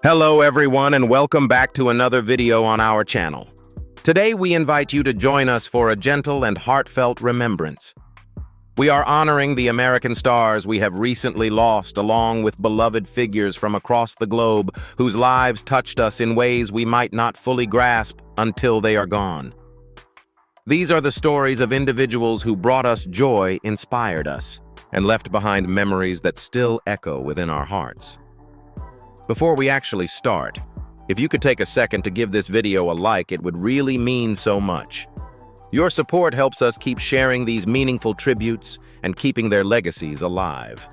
Hello everyone and welcome back to another video on our channel. Today we invite you to join us for a gentle and heartfelt remembrance. We are honoring the American stars we have recently lost along with beloved figures from across the globe whose lives touched us in ways we might not fully grasp until they are gone. These are the stories of individuals who brought us joy, inspired us, and left behind memories that still echo within our hearts. Before we actually start, if you could take a second to give this video a like, it would really mean so much. Your support helps us keep sharing these meaningful tributes and keeping their legacies alive.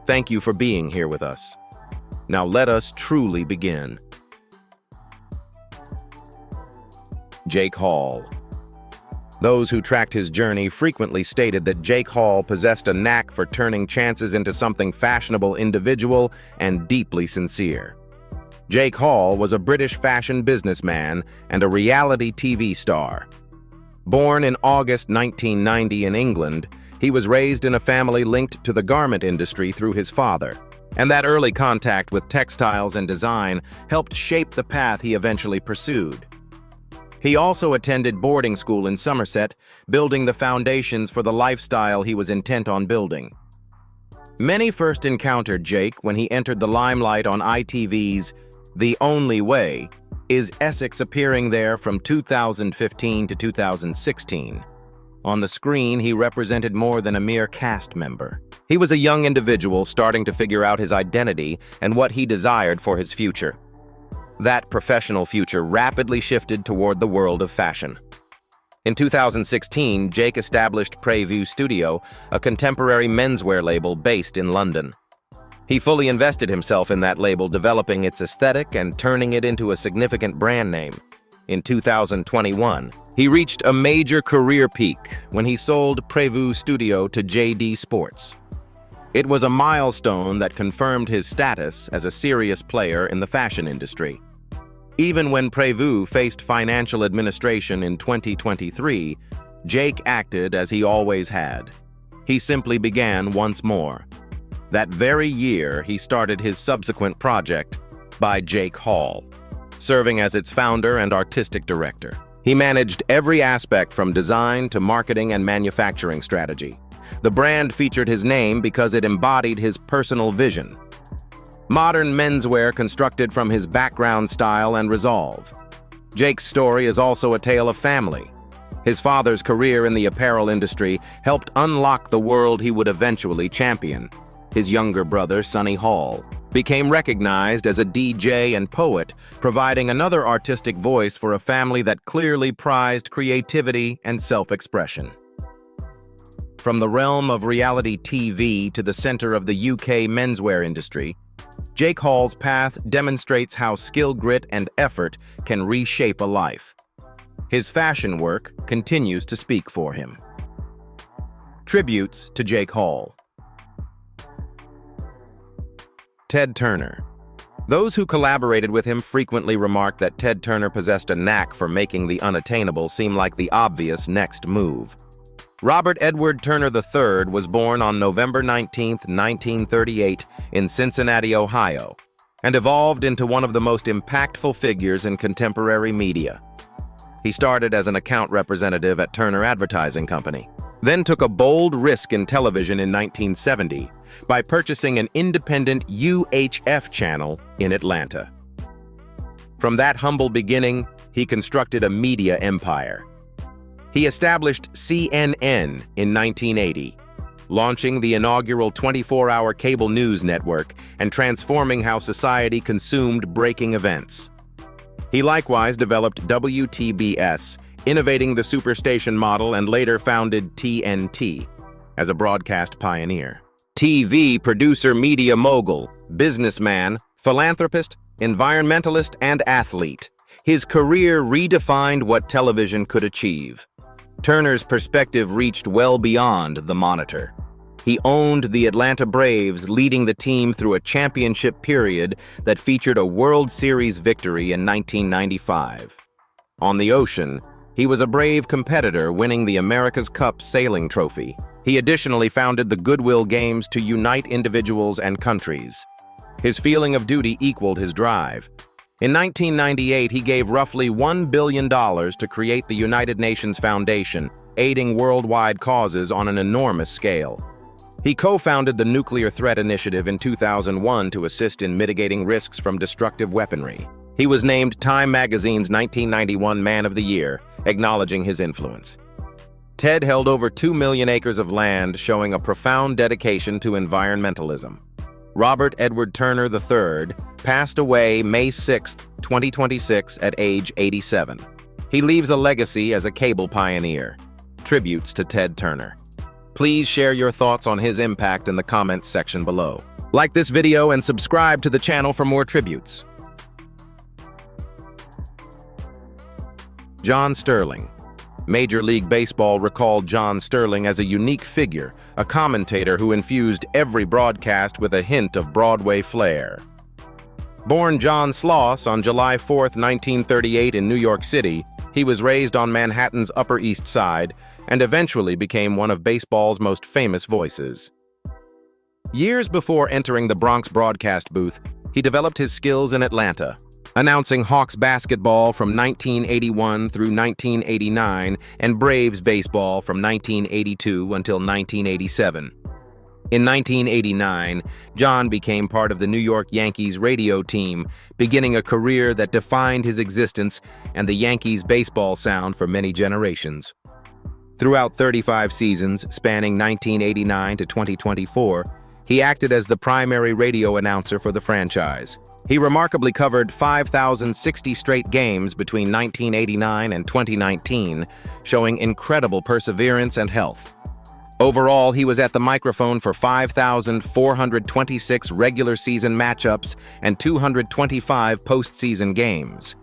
Thank you for being here with us. Now let us truly begin. Jake Hall. Those who tracked his journey frequently stated that Jake Hall possessed a knack for turning chances into something fashionable, individual, and deeply sincere. Jake Hall was a British fashion businessman and a reality TV star. Born in August 1990 in England, he was raised in a family linked to the garment industry through his father, and that early contact with textiles and design helped shape the path he eventually pursued. He also attended boarding school in Somerset, building the foundations for the lifestyle he was intent on building. Many first encountered Jake when he entered the limelight on ITV's The Only Way, Is Essex, appearing there from 2015 to 2016. On the screen, he represented more than a mere cast member. He was a young individual starting to figure out his identity and what he desired for his future. That professional future rapidly shifted toward the world of fashion. In 2016, Jake established Preview Studio, a contemporary menswear label based in London. He fully invested himself in that label, developing its aesthetic and turning it into a significant brand name. In 2021, he reached a major career peak when he sold Preview Studio to JD Sports. It was a milestone that confirmed his status as a serious player in the fashion industry. Even when Preview faced financial administration in 2023, Jake acted as he always had. He simply began once more. That very year, he started his subsequent project, By Jake Hall, serving as its founder and artistic director. He managed every aspect from design to marketing and manufacturing strategy. The brand featured his name because it embodied his personal vision. Modern menswear constructed from his background, style, and resolve. Jake's story is also a tale of family. His father's career in the apparel industry helped unlock the world he would eventually champion. His younger brother, Sonny Hall, became recognized as a DJ and poet, providing another artistic voice for a family that clearly prized creativity and self-expression. From the realm of reality TV to the center of the UK menswear industry, Jake Hall's path demonstrates how skill, grit, and effort can reshape a life. His fashion work continues to speak for him. Tributes to Jake Hall. Ted Turner. Those who collaborated with him frequently remarked that Ted Turner possessed a knack for making the unattainable seem like the obvious next move. Robert Edward Turner III was born on November 19, 1938, in Cincinnati, Ohio, and evolved into one of the most impactful figures in contemporary media. He started as an account representative at Turner Advertising Company, then took a bold risk in television in 1970 by purchasing an independent UHF channel in Atlanta. From that humble beginning, he constructed a media empire. He established CNN in 1980, launching the inaugural 24-hour cable news network and transforming how society consumed breaking events. He likewise developed WTBS, innovating the superstation model, and later founded TNT as a broadcast pioneer. TV producer, media mogul, businessman, philanthropist, environmentalist, and athlete. His career redefined what television could achieve. Turner's perspective reached well beyond the monitor. He owned the Atlanta Braves, leading the team through a championship period that featured a World Series victory in 1995. On the ocean, he was a brave competitor, winning the America's Cup sailing trophy. He additionally founded the Goodwill Games to unite individuals and countries. His feeling of duty equaled his drive. In 1998, he gave roughly $1 billion to create the United Nations Foundation, aiding worldwide causes on an enormous scale. He co-founded the Nuclear Threat Initiative in 2001 to assist in mitigating risks from destructive weaponry. He was named Time magazine's 1991 Man of the Year, acknowledging his influence. Ted held over 2 million acres of land, showing a profound dedication to environmentalism. Robert Edward Turner III passed away May 6, 2026, at age 87. He leaves a legacy as a cable pioneer. Tributes to Ted Turner. Please share your thoughts on his impact in the comments section below. Like this video and subscribe to the channel for more tributes. John Sterling. Major League Baseball recalled John Sterling as a unique figure, a commentator who infused every broadcast with a hint of Broadway flair. Born John Sloss on July 4, 1938 in New York City, he was raised on Manhattan's Upper East Side and eventually became one of baseball's most famous voices. Years before entering the Bronx broadcast booth, he developed his skills in Atlanta, announcing Hawks basketball from 1981 through 1989 and Braves baseball from 1982 until 1987. In 1989, John became part of the New York Yankees radio team, beginning a career that defined his existence and the Yankees baseball sound for many generations. Throughout 35 seasons, spanning 1989 to 2024, he acted as the primary radio announcer for the franchise. He remarkably covered 5,060 straight games between 1989 and 2019, showing incredible perseverance and health. Overall, he was at the microphone for 5,426 regular season matchups and 225 postseason games.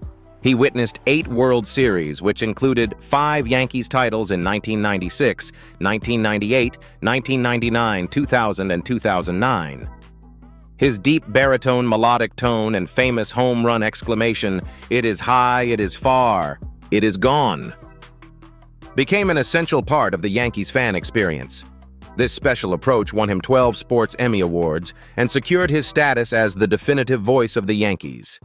He witnessed 8 World Series, which included 5 Yankees titles in 1996, 1998, 1999, 2000, and 2009. His deep baritone melodic tone and famous home run exclamation, "It is high, it is far, it is gone," became an essential part of the Yankees fan experience. This special approach won him 12 Sports Emmy Awards and secured his status as the definitive voice of the Yankees.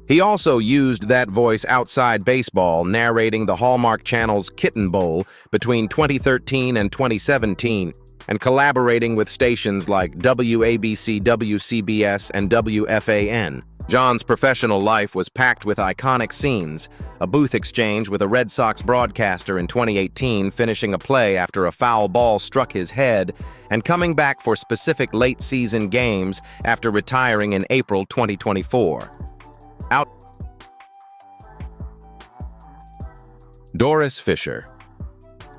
He also used that voice outside baseball, narrating the Hallmark Channel's Kitten Bowl between 2013 and 2017, and collaborating with stations like WABC, WCBS, and WFAN. John's professional life was packed with iconic scenes, a booth exchange with a Red Sox broadcaster in 2018 finishing a play after a foul ball struck his head, and coming back for specific late-season games after retiring in April 2024. Doris Fischer.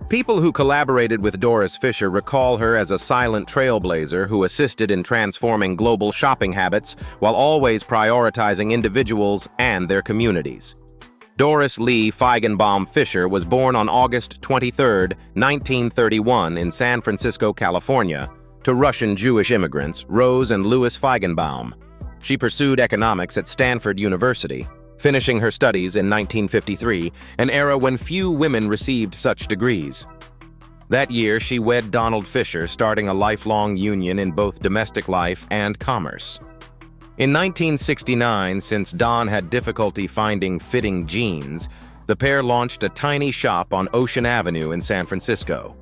People who collaborated with Doris Fischer recall her as a silent trailblazer who assisted in transforming global shopping habits while always prioritizing individuals and their communities. Doris Lee Feigenbaum Fischer was born on August 23, 1931 in San Francisco, California, to Russian Jewish immigrants Rose and Louis Feigenbaum. She pursued economics at Stanford University, finishing her studies in 1953, an era when few women received such degrees. That year, she wed Donald Fisher, starting a lifelong union in both domestic life and commerce. In 1969, since Don had difficulty finding fitting jeans, the pair launched a tiny shop on Ocean Avenue in San Francisco.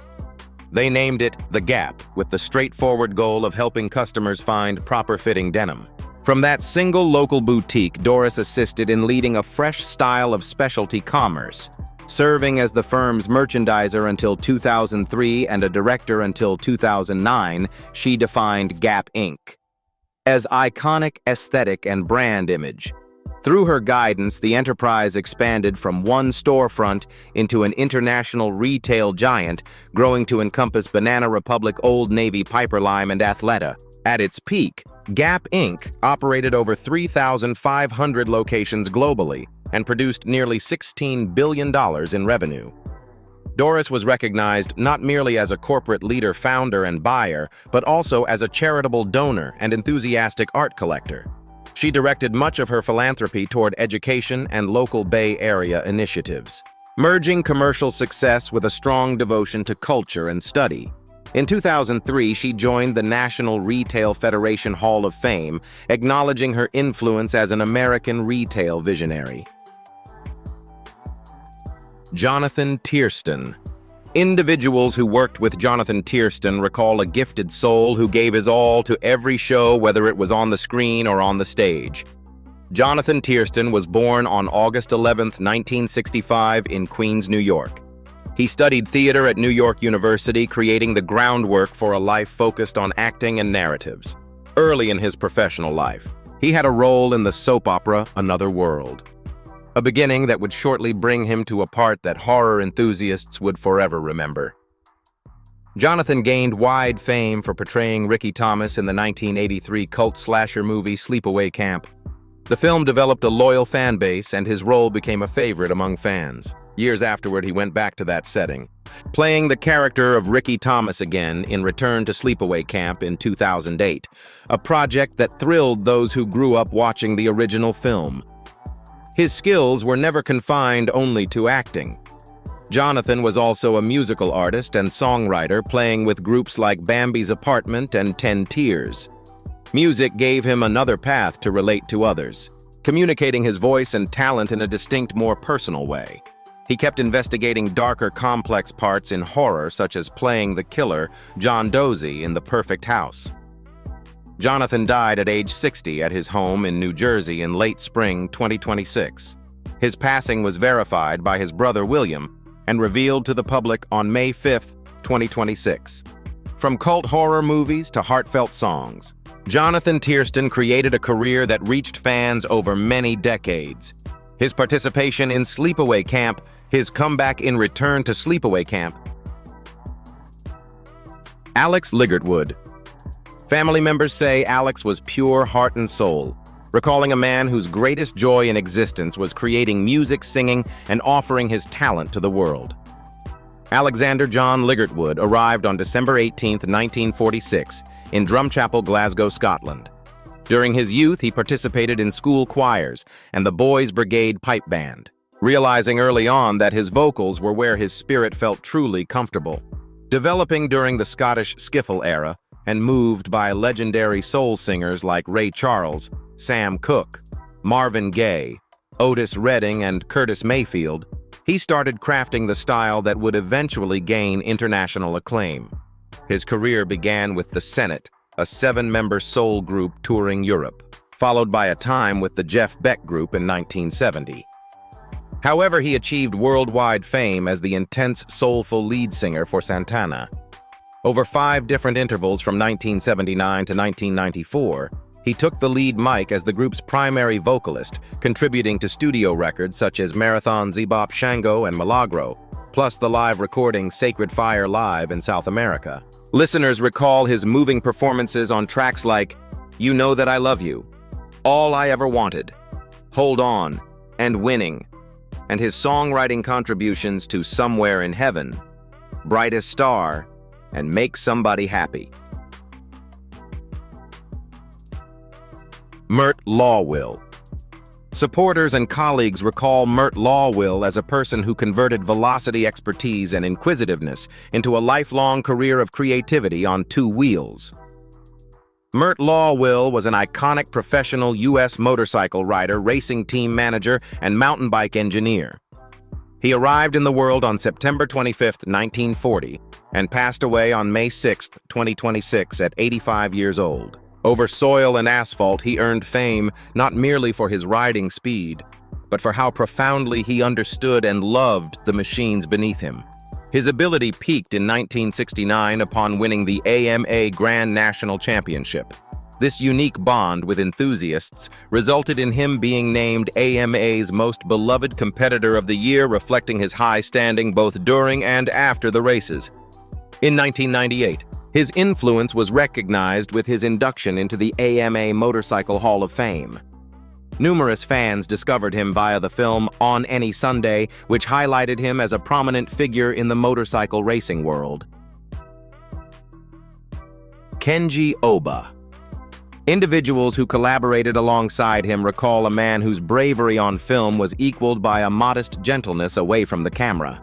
They named it The Gap, with the straightforward goal of helping customers find proper-fitting denim. From that single local boutique, Doris assisted in leading a fresh style of specialty commerce, serving as the firm's merchandiser until 2003 and a director until 2009. She defined Gap Inc. as iconic aesthetic and brand image. Through her guidance, the enterprise expanded from one storefront into an international retail giant, growing to encompass Banana Republic, Old Navy, Piperlime, and Athleta. At its peak, Gap Inc. operated over 3,500 locations globally and produced nearly $16 billion in revenue. Doris was recognized not merely as a corporate leader, founder, and buyer, but also as a charitable donor and enthusiastic art collector. She directed much of her philanthropy toward education and local Bay Area initiatives, merging commercial success with a strong devotion to culture and study. In 2003, she joined the National Retail Federation Hall of Fame, acknowledging her influence as an American retail visionary. Jonathan Tierston. Individuals who worked with Jonathan Tierston recall a gifted soul who gave his all to every show, whether it was on the screen or on the stage. Jonathan Tierston was born on August 11, 1965, in Queens, New York. He studied theater at New York University, creating the groundwork for a life focused on acting and narratives. Early in his professional life, he had a role in the soap opera Another World, a beginning that would shortly bring him to a part that horror enthusiasts would forever remember. Jonathan gained wide fame for portraying Ricky Thomas in the 1983 cult slasher movie Sleepaway Camp. The film developed a loyal fan base, and his role became a favorite among fans. Years afterward, he went back to that setting, playing the character of Ricky Thomas again in Return to Sleepaway Camp in 2008, a project that thrilled those who grew up watching the original film. His skills were never confined only to acting. Jonathan was also a musical artist and songwriter, playing with groups like Bambi's Apartment and 10 Tears. Music gave him another path to relate to others, communicating his voice and talent in a distinct, more personal way. He kept investigating darker, complex parts in horror, such as playing the killer, John Dozie, in The Perfect House. Jonathan died at age 60 at his home in New Jersey in late spring 2026. His passing was verified by his brother William and revealed to the public on May 5, 2026. From cult horror movies to heartfelt songs, Jonathan Tierston created a career that reached fans over many decades. His participation in Sleepaway Camp, his comeback in Return to Sleepaway Camp. Alex Ligertwood. Family members say Alex was pure heart and soul, recalling a man whose greatest joy in existence was creating music, singing, and offering his talent to the world. Alexander John Ligertwood arrived on December 18, 1946, in Drumchapel, Glasgow, Scotland. During his youth, he participated in school choirs and the Boys' Brigade pipe band, realizing early on that his vocals were where his spirit felt truly comfortable. Developing during the Scottish skiffle era, and moved by legendary soul singers like Ray Charles, Sam Cooke, Marvin Gaye, Otis Redding, and Curtis Mayfield, he started crafting the style that would eventually gain international acclaim. His career began with The Senate, a 7-member soul group touring Europe, followed by a time with the Jeff Beck Group in 1970. However, he achieved worldwide fame as the intense, soulful lead singer for Santana. Over 5 different intervals from 1979 to 1994, he took the lead mic as the group's primary vocalist, contributing to studio records such as Marathon Zebop Shango and Milagro, plus the live recording Sacred Fire Live in South America. Listeners recall his moving performances on tracks like You Know That I Love You, All I Ever Wanted, Hold On, and Winning, and his songwriting contributions to Somewhere in Heaven, Brightest Star, and Make Somebody Happy. Mert Lawwill. Supporters and colleagues recall Mert Lawwill as a person who converted velocity expertise and inquisitiveness into a lifelong career of creativity on 2 wheels. Mert Lawwill was an iconic professional U.S. motorcycle rider, racing team manager, and mountain bike engineer. He arrived in the world on September 25, 1940, and passed away on May 6, 2026, at 85 years old. Over soil and asphalt, he earned fame not merely for his riding speed, but for how profoundly he understood and loved the machines beneath him. His ability peaked in 1969 upon winning the AMA Grand National Championship. This unique bond with enthusiasts resulted in him being named AMA's Most Beloved Competitor of the Year, reflecting his high standing both during and after the races. In 1998, his influence was recognized with his induction into the AMA Motorcycle Hall of Fame. Numerous fans discovered him via the film On Any Sunday, which highlighted him as a prominent figure in the motorcycle racing world. Kenji Ohba. Individuals who collaborated alongside him recall a man whose bravery on film was equaled by a modest gentleness away from the camera.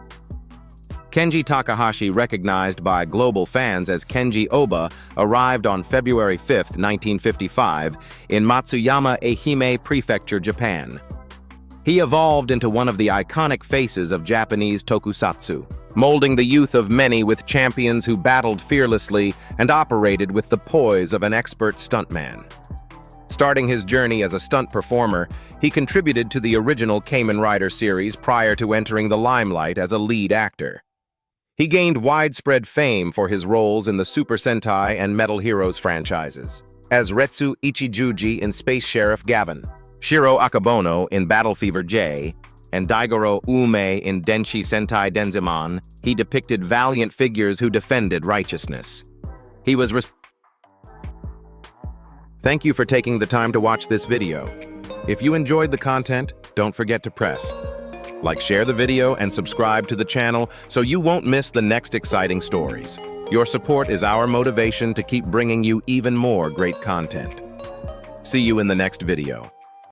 Kenji Takahashi, recognized by global fans as Kenji Ohba, arrived on February 5, 1955, in Matsuyama, Ehime Prefecture, Japan. He evolved into one of the iconic faces of Japanese tokusatsu, molding the youth of many with champions who battled fearlessly and operated with the poise of an expert stuntman. Starting his journey as a stunt performer, he contributed to the original Kamen Rider series prior to entering the limelight as a lead actor. He gained widespread fame for his roles in the Super Sentai and Metal Heroes franchises, as Retsu Ichijuji in Space Sheriff Gavin, Shiro Akabono in Battle Fever J, and Daigoro Ume in Denshi Sentai Denziman. He depicted valiant figures who defended righteousness. Thank you for taking the time to watch this video. If you enjoyed the content, don't forget to share the video, and subscribe to the channel so you won't miss the next exciting stories. Your support is our motivation to keep bringing you even more great content. See you in the next video.